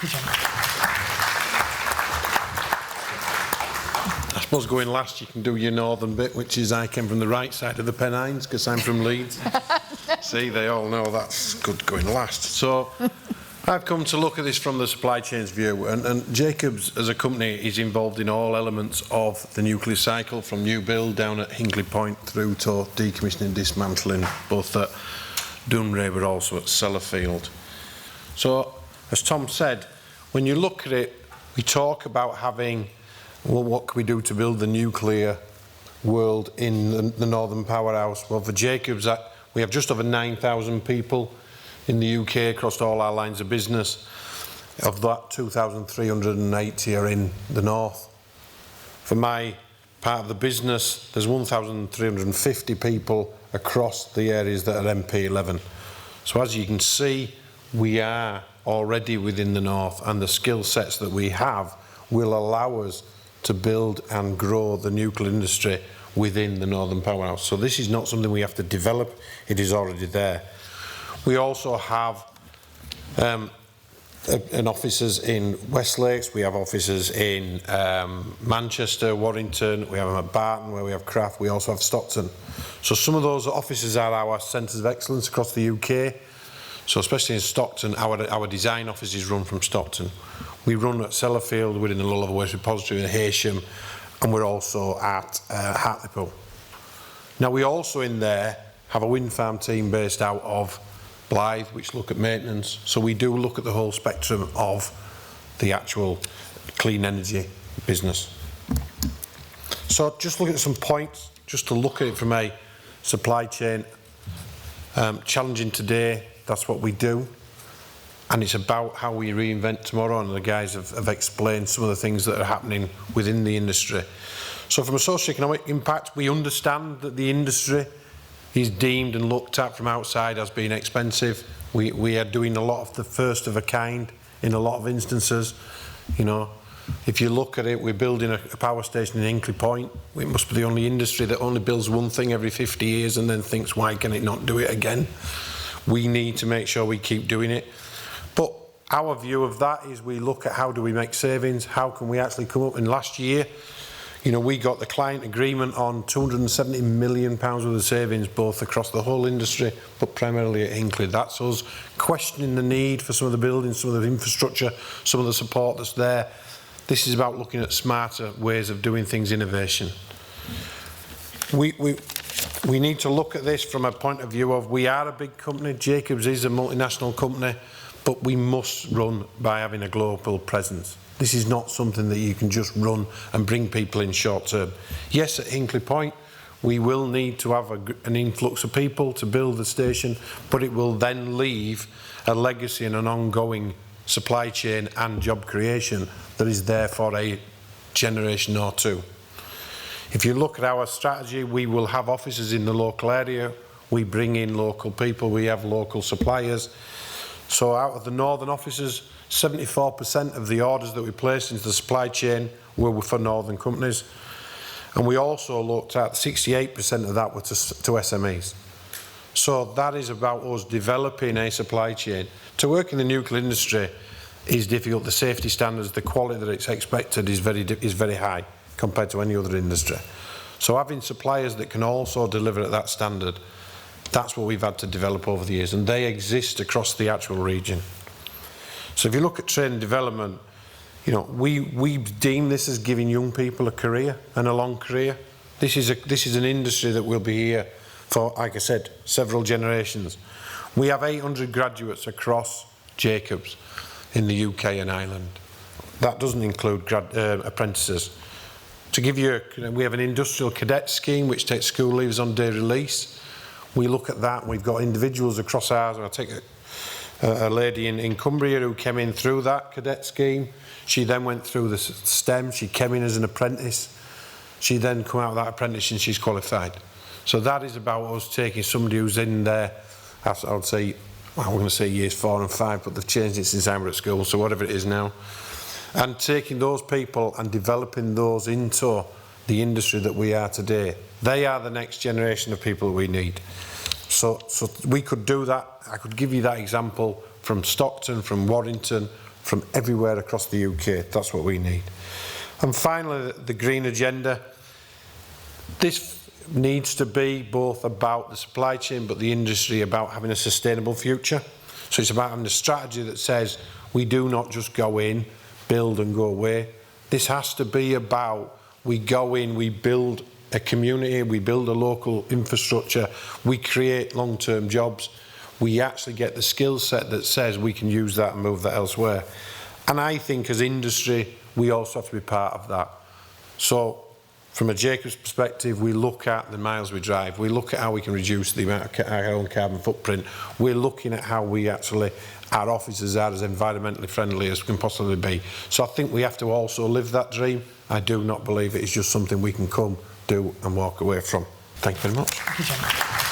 Thank you, John. I suppose going last, you can do your northern bit, which is I came from the right side of the Pennines because I'm from Leeds. See, they all know that's good going last. So I've come to look at this from the supply chain's view, and Jacobs as a company is involved in all elements of the nuclear cycle, from new build down at Hinkley Point through to decommissioning, dismantling, both at Cumbria but also at Sellafield. So, as Tom said, when you look at it, we talk about having, well, what can we do to build the nuclear world in the Northern Powerhouse? Well, for Jacobs, we have just over 9,000 people in the UK across all our lines of business. Of that, 2,380 are in the north. For my part of the business, there's 1,350 people across the areas that are MP11. So as you can see, we are already within the north, and the skill sets that we have will allow us to build and grow the nuclear industry within the Northern Powerhouse. So this is not something we have to develop, it is already there. We also have offices in Westlakes, we have offices in Manchester, Warrington, we have them at Barton where we have Craft, we also have Stockton. So some of those offices are our centres of excellence across the UK. So especially in Stockton, our design offices run from Stockton. We run at Sellafield, we're in the Low Level Waste Repository in Heysham, and we're also at Hartlepool. Now we also in there have a wind farm team based out of Blythe, which look at maintenance. So we do look at the whole spectrum of the actual clean energy business. So just looking at some points, just to look at it from a supply chain, challenging today, that's what we do. And it's about how we reinvent tomorrow, and the guys have explained some of the things that are happening within the industry. So from a socio-economic impact, we understand that the industry is deemed and looked at from outside as being expensive. We are doing a lot of the first of a kind in a lot of instances. You know, if you look at it, we're building a power station in Hinkley Point. We must be the only industry that only builds one thing every 50 years and then thinks, why can it not do it again? We need to make sure we keep doing it. But our view of that is we look at how do we make savings, how can we actually come up. In last year, you know, we got the client agreement on £270 million worth of savings, both across the whole industry, but primarily at Hinkley. That's us questioning the need for some of the buildings, some of the infrastructure, some of the support that's there. This is about looking at smarter ways of doing things, innovation. We need to look at this from a point of view of, we are a big company, Jacobs is a multinational company, but we must run by having a global presence. This is not something that you can just run and bring people in short term. Yes, at Hinkley Point, we will need to have an influx of people to build the station, but it will then leave a legacy and an ongoing supply chain and job creation that is there for a generation or two. If you look at our strategy, we will have offices in the local area, we bring in local people, we have local suppliers. So out of the northern offices, 74% of the orders that we placed into the supply chain were for northern companies. And we also looked at 68% of that were to SMEs. So that is about us developing a supply chain. To work in the nuclear industry is difficult. The safety standards, the quality that it's expected is very high compared to any other industry. So having suppliers that can also deliver at that standard, that's what we've had to develop over the years, and they exist across the actual region. So if you look at training and development, you know, we deem this as giving young people a career and a long career. This is an industry that will be here for, like I said, several generations. We have 800 graduates across Jacobs in the UK and Ireland. That doesn't include apprentices. To give you, we have an industrial cadet scheme which takes school leavers on day release. We look at that, and we've got individuals across ours. I'll take a lady in Cumbria who came in through that cadet scheme. She then went through the STEM, she came in as an apprentice. She then come out of that apprentice and she's qualified. So that is about us taking somebody who's in there, I would say, well, we're going to say years 4 and 5, but they've changed it since I was at school, so whatever it is now. And taking those people and developing those into the industry that we are today. They are the next generation of people we need. So we could do that. I could give you that example from Stockton, from Warrington, from everywhere across the UK. That's what we need. And finally, the green agenda. This needs to be both about the supply chain but the industry about having a sustainable future. So it's about having a strategy that says we do not just go in, build and go away. This has to be about we go in, we build a community, we build a local infrastructure, we create long-term jobs, we actually get the skill set that says we can use that and move that elsewhere. And I think as industry, we also have to be part of that. So from a Jacobs perspective, we look at the miles we drive, we look at how we can reduce the amount of our own carbon footprint, we're looking at how we actually, our offices are as environmentally friendly as we can possibly be. So I think we have to also live that dream. I do not believe it is just something we can come, do and walk away from. Thank you very much. Thank you, Jim.